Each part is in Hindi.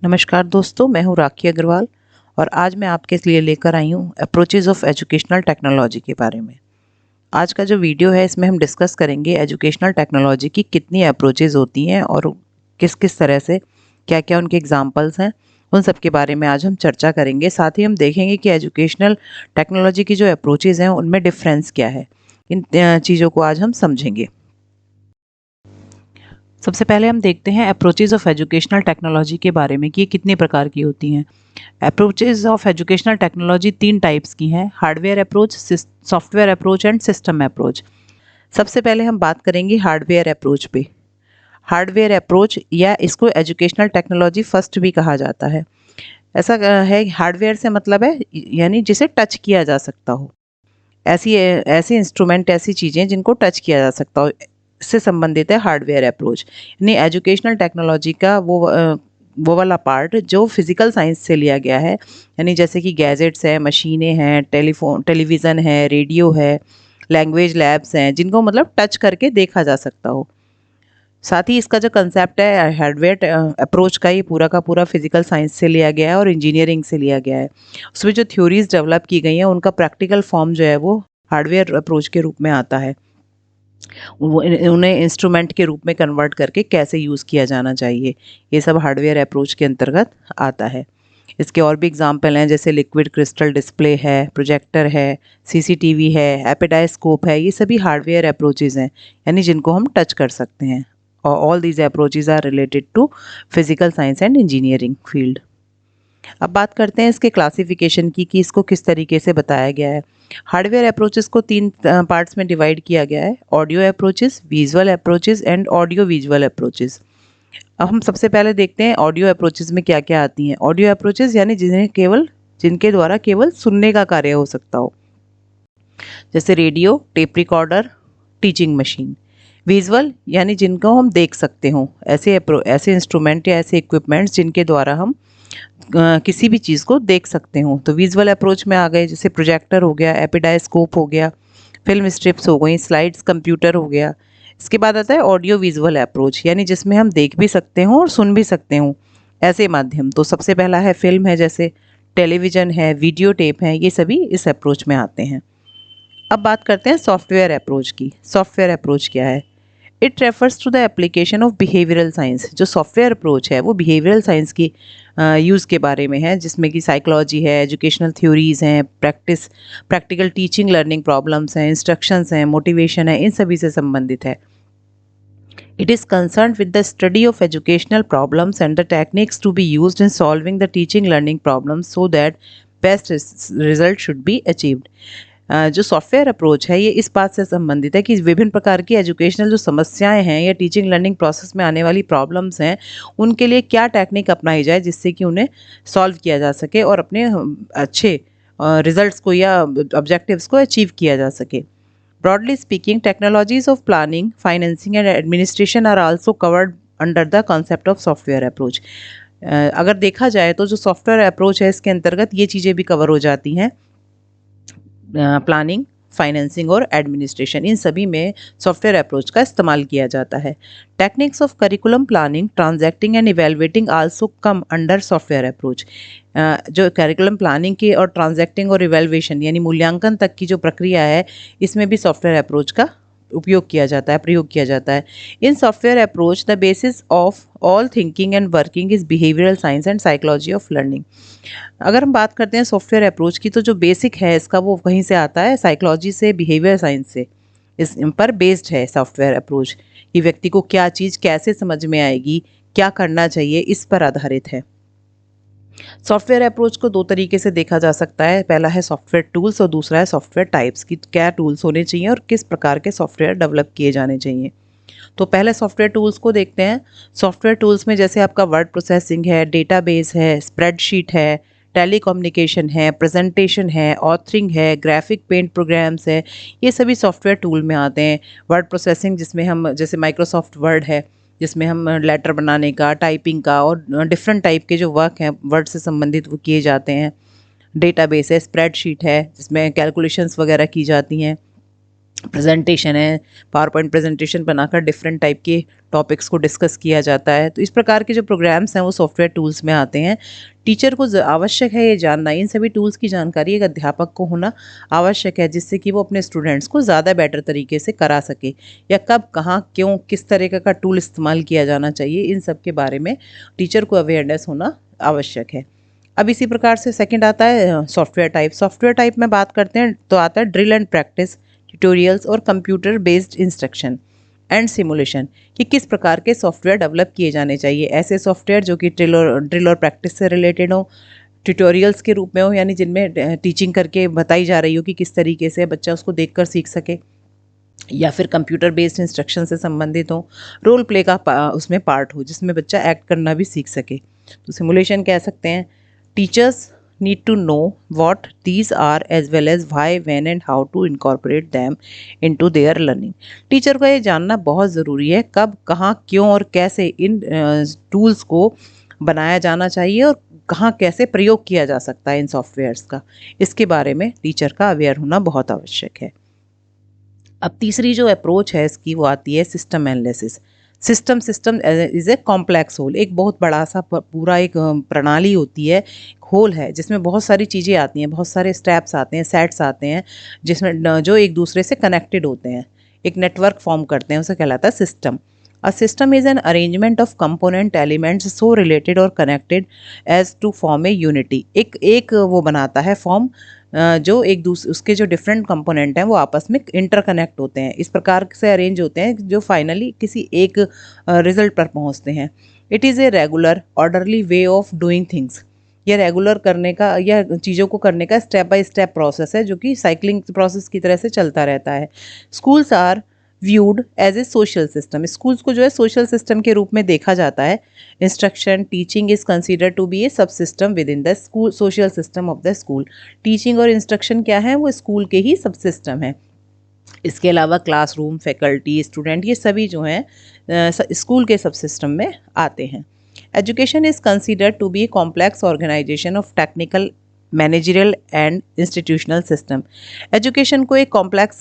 नमस्कार दोस्तों, मैं हूँ राखी अग्रवाल और आज मैं आपके लिए लेकर आई हूँ अप्रोचेज़ ऑफ एजुकेशनल टेक्नोलॉजी के बारे में। आज का जो वीडियो है इसमें हम डिस्कस करेंगे एजुकेशनल टेक्नोलॉजी की कितनी अप्रोचेज़ होती हैं और किस किस तरह से क्या-क्या उनके एग्जांपल्स हैं, उन सब के बारे में आज हम चर्चा करेंगे। साथ ही हम देखेंगे कि एजुकेशनल टेक्नोलॉजी की जो अप्रोचेज़ हैं उनमें डिफरेंस क्या है। इन चीज़ों को आज हम समझेंगे। सबसे पहले हम देखते हैं अप्रोचेज़ ऑफ एजुकेशनल टेक्नोलॉजी के बारे में कि ये कितने प्रकार की होती हैं। Approaches of educational technology 3 types की हैं: hardware approach, software approach and system approach. सबसे पहले हम बात करेंगे हार्डवेयर अप्रोच पे। हार्डवेयर अप्रोच या इसको एजुकेशनल टेक्नोलॉजी फर्स्ट भी कहा जाता है। ऐसा है, हार्डवेयर से मतलब है यानी जिसे टच किया जा सकता हो। ऐसी ऐसे इंस्ट्रूमेंट, ऐसी चीज़ें जिनको टच किया जा सकता हो, इससे संबंधित है हार्डवेयर अप्रोच। यानी एजुकेशनल टेक्नोलॉजी का वो वाला पार्ट जो फिजिकल साइंस से लिया गया है, यानी जैसे कि गैजेट्स हैं, मशीनें हैं, टेलीविज़न है, रेडियो है, लैंग्वेज लैब्स हैं, जिनको मतलब टच करके देखा जा सकता हो। साथ ही इसका जो कंसेप्ट है हार्डवेयर अप्रोच का, ये पूरा का पूरा फिजिकल साइंस से लिया गया है और इंजीनियरिंग से लिया गया है। उसमें जो थ्योरीज डेवलप की गई हैं उनका प्रैक्टिकल फॉर्म जो है वो हार्डवेयर अप्रोच के रूप में आता है। उन्हें इंस्ट्रूमेंट के रूप में कन्वर्ट करके कैसे यूज़ किया जाना चाहिए, ये सब हार्डवेयर अप्रोच के अंतर्गत आता है। इसके और भी एग्जांपल हैं, जैसे लिक्विड क्रिस्टल डिस्प्ले है, प्रोजेक्टर है, सीसीटीवी है, एपिडाइस्कोप है। ये सभी हार्डवेयर अप्रोचेज़ हैं, यानी जिनको हम टच कर सकते हैं। और all these approaches are related to physical science and engineering field. अब बात करते हैं इसके क्लासिफिकेशन की कि इसको किस तरीके से बताया गया है। हार्डवेयर अप्रोचेस को 3 पार्ट्स में डिवाइड किया गया है: audio approaches, visual approaches and audio visual approaches. अब हम सबसे पहले देखते हैं ऑडियो अप्रोचेस में क्या क्या आती हैं। ऑडियो अप्रोचेस यानी जिनके द्वारा केवल सुनने का कार्य हो सकता हो, जैसे radio, tape recorder, teaching machine. Visual यानी जिनको हम देख सकते हो, ऐसे इंस्ट्रूमेंट या ऐसे इक्विपमेंट्स जिनके द्वारा हम किसी भी चीज़ को देख सकते हो, तो विजुअल अप्रोच में आ गए। जैसे प्रोजेक्टर हो गया, एपिडाइस्कोप हो गया, फिल्म स्ट्रिप्स हो गई, स्लाइड्स कंप्यूटर हो गया। इसके बाद आता है ऑडियो विजुअल अप्रोच, यानी जिसमें हम देख भी सकते हो और सुन भी सकते हो, ऐसे माध्यम। तो सबसे पहला है फिल्म है, जैसे टेलीविज़न है, वीडियो टेप है, ये सभी इस अप्रोच में आते हैं। अब बात करते हैं सॉफ्टवेयर अप्रोच की। सॉफ्टवेयर अप्रोच क्या है? It refers to the application of behavioural science. जो सॉफ्टवेयर अप्रोच है वो बिहेवियरल साइंस की यूज़ के बारे में है, जिसमें कि साइकोलॉजी है, एजुकेशनल थ्योरीज हैं, प्रैक्टिकल टीचिंग लर्निंग प्रॉब्लम्स हैं, इंस्ट्रक्शंस हैं, मोटिवेशन है, इन सभी से संबंधित है। It is concerned with the study of educational problems and the techniques to be used in solving the teaching learning problems so that best result should be achieved. जो सॉफ्टवेयर अप्रोच है ये इस बात से संबंधित है कि विभिन्न प्रकार की एजुकेशनल जो समस्याएं हैं या टीचिंग लर्निंग प्रोसेस में आने वाली प्रॉब्लम्स हैं, उनके लिए क्या टेक्निक अपनाई जाए जिससे कि उन्हें सॉल्व किया जा सके और अपने अच्छे रिजल्ट्स को या ऑब्जेक्टिव्स को अचीव किया जा सके। Broadly speaking, technologies of planning, financing and administration are also covered under the concept of software approach. अगर देखा जाए तो जो सॉफ्टवेयर अप्रोच है इसके अंतर्गत ये चीज़ें भी कवर हो जाती हैं। प्लानिंग, फाइनेंसिंग और एडमिनिस्ट्रेशन, इन सभी में सॉफ्टवेयर अप्रोच का इस्तेमाल किया जाता है। Techniques of curriculum planning, transacting and evaluating also come under software approach. जो करिकुलम प्लानिंग की और ट्रांजैक्टिंग और इवेलुएशन यानी मूल्यांकन तक की जो प्रक्रिया है, इसमें भी सॉफ्टवेयर अप्रोच का प्रयोग किया जाता है। In software approach the basis of all thinking and working is behavioural science and psychology of learning. अगर हम बात करते हैं सॉफ्टवेयर अप्रोच की, तो जो बेसिक है इसका वो वहीं से आता है, साइकोलॉजी से, बिहेवियर साइंस से। इस पर बेस्ड है सॉफ्टवेयर अप्रोच कि व्यक्ति को क्या चीज़ कैसे समझ में आएगी, क्या करना चाहिए, इस पर आधारित है। सॉफ्टवेयर अप्रोच को 2 तरीके से देखा जा सकता है। पहला है सॉफ्टवेयर टूल्स और दूसरा है सॉफ्टवेयर टाइप्स, कि क्या टूल्स होने चाहिए और किस प्रकार के सॉफ्टवेयर डेवलप किए जाने चाहिए। तो पहले सॉफ्टवेयर टूल्स को देखते हैं। सॉफ्टवेयर टूल्स में जैसे आपका वर्ड प्रोसेसिंग है, डेटाबेस है, स्प्रेडशीट है, टेलीकम्युनिकेशन है, प्रेजेंटेशन है, ऑथरिंग है, ग्राफिक पेंट प्रोग्राम्स है, ये सभी सॉफ्टवेयर टूल में आते हैं। वर्ड प्रोसेसिंग जिसमें हम, जैसे माइक्रोसॉफ्ट वर्ड है, जिसमें हम लेटर बनाने का, टाइपिंग का और डिफरेंट टाइप के जो वर्क हैं वर्ड से संबंधित वो किए जाते हैं। डेटाबेस है, स्प्रेडशीट है, जिसमें कैलकुलेशंस वगैरह की जाती हैं। प्रेजेंटेशन है, पावर पॉइंट प्रेजेंटेशन बनाकर डिफरेंट टाइप के टॉपिक्स को डिस्कस किया जाता है। तो इस प्रकार के जो प्रोग्राम्स हैं वो सॉफ्टवेयर टूल्स में आते हैं। टीचर को आवश्यक है ये जानना, इन सभी टूल्स की जानकारी एक अध्यापक को होना आवश्यक है, जिससे कि वो अपने स्टूडेंट्स को ज़्यादा बेटर तरीके से करा सके, या कब कहाँ क्यों किस तरीके का टूल इस्तेमाल किया जाना चाहिए, इन सब के बारे में टीचर को अवेयरनेस होना आवश्यक है। अब इसी प्रकार से सेकंड आता है सॉफ्टवेयर टाइप। सॉफ्टवेयर टाइप में बात करते हैं तो आता है ड्रिल एंड प्रैक्टिस, ट्यूटोरियल्स और computer based instruction and simulation, कि किस प्रकार के सॉफ्टवेयर डेवलप किए जाने चाहिए। ऐसे सॉफ्टवेयर जो कि ड्रिल और प्रैक्टिस से रिलेटेड हो, ट्यूटोरियल्स के रूप में हो, यानी जिनमें टीचिंग करके बताई जा रही हो कि किस तरीके से बच्चा उसको देखकर सीख सके, या फिर कंप्यूटर बेस्ड इंस्ट्रक्शन से संबंधित हो, रोल प्ले का उसमें पार्ट हो जिसमें बच्चा एक्ट करना भी सीख सके, तो सिमुलेशन कह सकते हैं। Teachers need to know what these are as well as why, when and how to incorporate them into their learning। Teacher को ये जानना बहुत ज़रूरी है कब कहाँ क्यों और कैसे इन टूल्स को बनाया जाना चाहिए और कहाँ कैसे प्रयोग किया जा सकता है इन सॉफ्टवेयर्स का, इसके बारे में टीचर का अवेयर होना बहुत आवश्यक है। अब तीसरी जो अप्रोच है इसकी वो आती है system analysis. System is a complex whole, एक बहुत बड़ा सा पूरा एक प्रणाली होती है, होल है जिसमें बहुत सारी चीज़ें आती हैं, बहुत सारे स्टेप्स आते हैं, सेट्स आते हैं, जिसमें जो एक दूसरे से कनेक्टेड होते हैं, एक नेटवर्क फॉर्म करते हैं, उसे कहलाता है system. A system is an arrangement of component elements so related और connected as to form a unity. एक वो बनाता है फॉर्म जो एक दूसरे उसके जो डिफरेंट कंपोनेंट हैं वो आपस में इंटरकनेक्ट होते हैं, इस प्रकार से अरेंज होते हैं जो फाइनली किसी एक रिजल्ट पर पहुंचते हैं। It is a regular orderly way of doing things. यह रेगुलर करने का या चीज़ों को करने का स्टेप बाय स्टेप प्रोसेस है जो कि साइकिलिंग प्रोसेस की तरह से चलता रहता है। Schools are viewed as a social system. Schools को जो है सोशल सिस्टम के रूप में देखा जाता है। Instruction teaching is consider to be a sub system within the school social system of the school. Teaching और इंस्ट्रक्शन क्या है, वो स्कूल के ही सब सिस्टम है। इसके अलावा क्लासरूम, फैकल्टी, स्टूडेंट, ये सभी जो हैं स्कूल के सब सिस्टम में आते हैं। Education is consider to be a complex organisation of technical, managerial and institutional system. Education को एक कॉम्प्लेक्स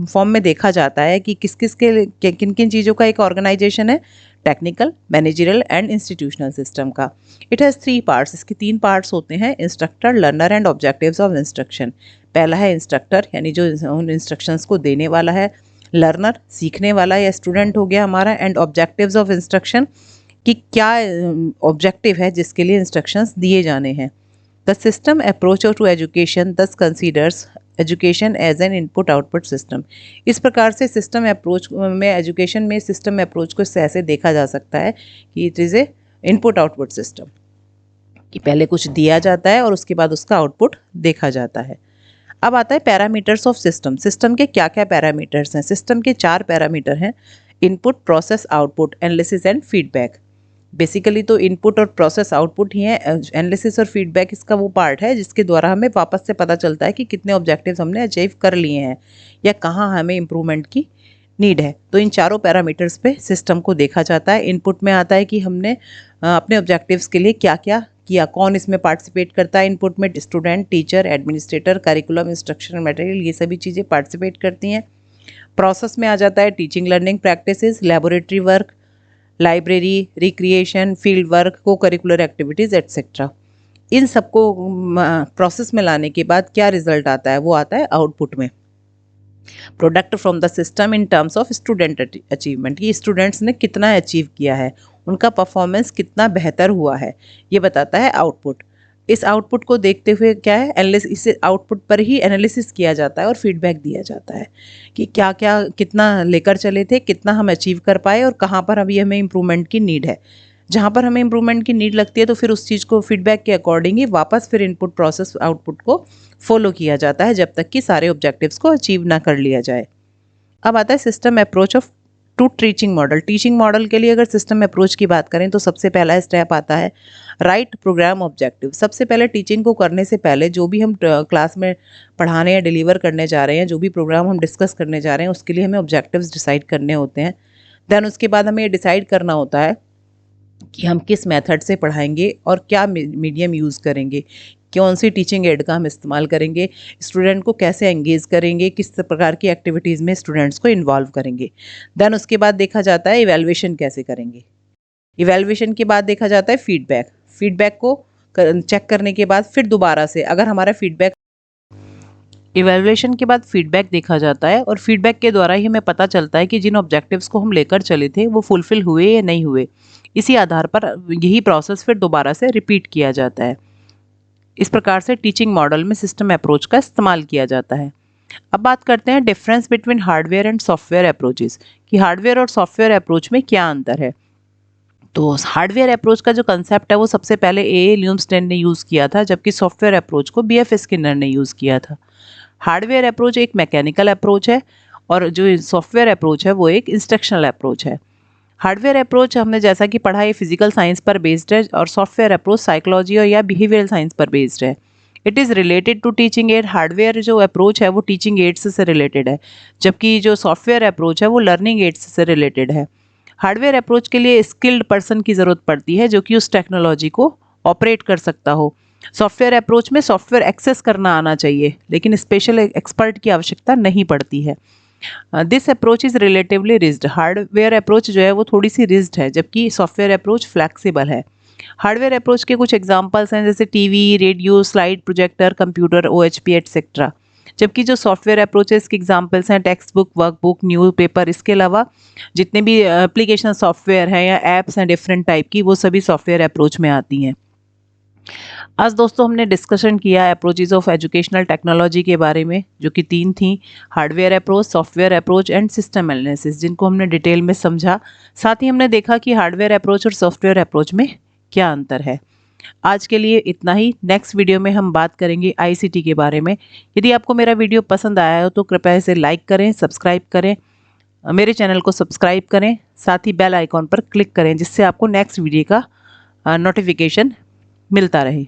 फॉर्म में देखा जाता है कि किन किन चीज़ों का एक ऑर्गेनाइजेशन है, technical, managerial and institutional system का। इट हैज़ 3 पार्ट्स, इसके 3 पार्ट्स होते हैं, instructor, learner and objectives of instruction. पहला है इंस्ट्रक्टर, यानी जो उन इंस्ट्रक्शंस को देने वाला है। लर्नर सीखने वाला या स्टूडेंट हो गया हमारा। एंड ऑब्जेक्टिव्स ऑफ इंस्ट्रक्शन, कि क्या ऑब्जेक्टिव है जिसके लिए इंस्ट्रक्शंस दिए जाने हैं। The system approach to education thus considers education as an input output system. इस प्रकार से सिस्टम अप्रोच में, एजुकेशन में सिस्टम अप्रोच को ऐसे देखा जा सकता है कि it is a input output system, कि पहले कुछ दिया जाता है और उसके बाद उसका आउटपुट देखा जाता है। अब आता है पैरामीटर्स ऑफ सिस्टम। सिस्टम के क्या क्या पैरामीटर्स हैं? सिस्टम के 4 पैरामीटर हैं, input, process, output, analysis and feedback. Basically तो इनपुट और प्रोसेस आउटपुट ही है। एनालिसिस और फीडबैक इसका वो पार्ट है जिसके द्वारा हमें वापस से पता चलता है कि कितने ऑब्जेक्टिव्स हमने अचीव कर लिए हैं या कहाँ हमें इम्प्रूवमेंट की नीड है। तो इन चारों पैरामीटर्स पे सिस्टम को देखा जाता है। इनपुट में आता है कि हमने अपने ऑब्जेक्टिव्स के लिए क्या क्या किया, कौन इसमें पार्टिसिपेट करता है। इनपुट में student, teacher, administrator, curriculum, instruction material, ये सभी चीज़ें पार्टिसिपेट करती हैं। प्रोसेस में आ जाता है teaching, learning practices, laboratory work, library, recreation, field work, को करिकुलर एक्टिविटीज़ एट्सेट्रा। इन सबको प्रोसेस में लाने के बाद क्या रिजल्ट आता है, वो आता है आउटपुट में। Product from the system in terms of student achievement, कि स्टूडेंट्स ने कितना अचीव किया है, उनका परफॉर्मेंस कितना बेहतर हुआ है, ये बताता है आउटपुट। इस आउटपुट को देखते हुए क्या है, एनालिसिस, इस आउटपुट पर ही एनालिसिस किया जाता है और फीडबैक दिया जाता है कि क्या क्या कितना लेकर चले थे, कितना हम अचीव कर पाए और कहाँ पर अभी हमें इम्प्रूवमेंट की नीड है। जहाँ पर हमें इम्प्रूवमेंट की नीड लगती है तो फिर उस चीज़ को फीडबैक के अकॉर्डिंग ही वापस फिर इनपुट, प्रोसेस, आउटपुट को फॉलो किया जाता है जब तक कि सारे ऑब्जेक्टिव्स को अचीव ना कर लिया जाए। अब आता है system approach of to teaching model. Teaching model के लिए अगर सिस्टम अप्रोच की बात करें तो सबसे पहला स्टेप आता है राइट प्रोग्राम ऑब्जेक्टिव। सबसे पहले टीचिंग को करने से पहले जो भी हम क्लास में पढ़ाने या डिलीवर करने जा रहे हैं, जो भी प्रोग्राम हम डिस्कस करने जा रहे हैं, उसके लिए हमें ऑब्जेक्टिव्स डिसाइड करने होते हैं। देन उसके बाद हमें ये डिसाइड करना होता है कि हम किस मेथड से पढ़ाएंगे और क्या मीडियम यूज़ करेंगे, कौन सी टीचिंग एड का हम इस्तेमाल करेंगे, स्टूडेंट को कैसे एंगेज करेंगे, किस प्रकार की एक्टिविटीज़ में स्टूडेंट्स को इन्वॉल्व करेंगे। देन उसके बाद देखा जाता है इवैल्यूएशन कैसे करेंगे। इवैल्यूएशन के बाद देखा जाता है फीडबैक। फीडबैक को चेक करने के बाद फिर दोबारा से अगर हमारा फीडबैक, इवैल्यूएशन के बाद फीडबैक देखा जाता है और फीडबैक के द्वारा ही हमें पता चलता है कि जिन ऑब्जेक्टिव्स को हम लेकर चले थे वो फुलफिल हुए या नहीं हुए। इसी आधार पर यही प्रोसेस फिर दोबारा से रिपीट किया जाता है। इस प्रकार से टीचिंग मॉडल में सिस्टम अप्रोच का इस्तेमाल किया जाता है। अब बात करते हैं difference between hardware and software approaches, कि हार्डवेयर और सॉफ्टवेयर अप्रोच में क्या अंतर है। तो हार्डवेयर अप्रोच का जो कंसेप्ट है वो सबसे पहले ए ल्यूमस्टेन ने यूज़ किया था, जबकि सॉफ्टवेयर अप्रोच को BF स्किनर ने यूज़ किया था। हार्डवेयर अप्रोच एक मैकेनिकल अप्रोच है और जो सॉफ्टवेयर अप्रोच है वो एक इंस्ट्रक्शनल अप्रोच है। हार्डवेयर अप्रोच हमने जैसा कि पढ़ा है फिजिकल साइंस पर बेस्ड है और सॉफ्टवेयर अप्रोच साइकोलॉजी और या बिहेवियरल साइंस पर बेस्ड है। It is related to teaching aid. Hardware जो अप्रोच है वो टीचिंग एड्स से रिलेटेड है, जबकि जो सॉफ्टवेयर अप्रोच है वो लर्निंग एड्स से रिलेटेड है। हार्डवेयर अप्रोच के लिए स्किल्ड पर्सन की ज़रूरत पड़ती है जो कि उस टेक्नोलॉजी को ऑपरेट कर सकता हो। सॉफ्टवेयर अप्रोच में सॉफ्टवेयर एक्सेस करना आना चाहिए, लेकिन स्पेशल एक्सपर्ट की आवश्यकता नहीं पड़ती है। This approach is relatively rigid. Hardware approach जो है वो थोड़ी सी रिज्ड है, जबकि सॉफ्टवेयर अप्रोच फ्लैक्सिबल है। हार्डवेयर अप्रोच के कुछ एग्जांपल्स हैं जैसे TV, radio, slide projector, computer, OHP etcetera. जबकि जो सॉफ्टवेयर अप्रोचेस के एग्जांपल्स हैं टेक्स्ट बुक, वर्कबुक, न्यूज़पेपर, इसके अलावा जितने भी एप्लीकेशन सॉफ्टवेयर हैं या एप्स हैं डिफरेंट टाइप की, वो सभी सॉफ्टवेयर अप्रोच में आती हैं। आज दोस्तों हमने डिस्कशन किया अप्रोचेज ऑफ एजुकेशनल टेक्नोलॉजी के बारे में, जो कि 3 थी: hardware approach, software approach and system analysis, जिनको हमने डिटेल में समझा। साथ ही हमने देखा कि हार्डवेयर अप्रोच और सॉफ्टवेयर अप्रोच में क्या अंतर है। आज के लिए इतना ही। नेक्स्ट वीडियो में हम बात करेंगे ICT के बारे में। यदि आपको मेरा वीडियो पसंद आया हो तो कृपया इसे लाइक करें, सब्सक्राइब करें, मेरे चैनल को सब्सक्राइब करें, साथ ही बेल आइकॉन पर क्लिक करें जिससे आपको नेक्स्ट वीडियो का नोटिफिकेशन मिलता रहे।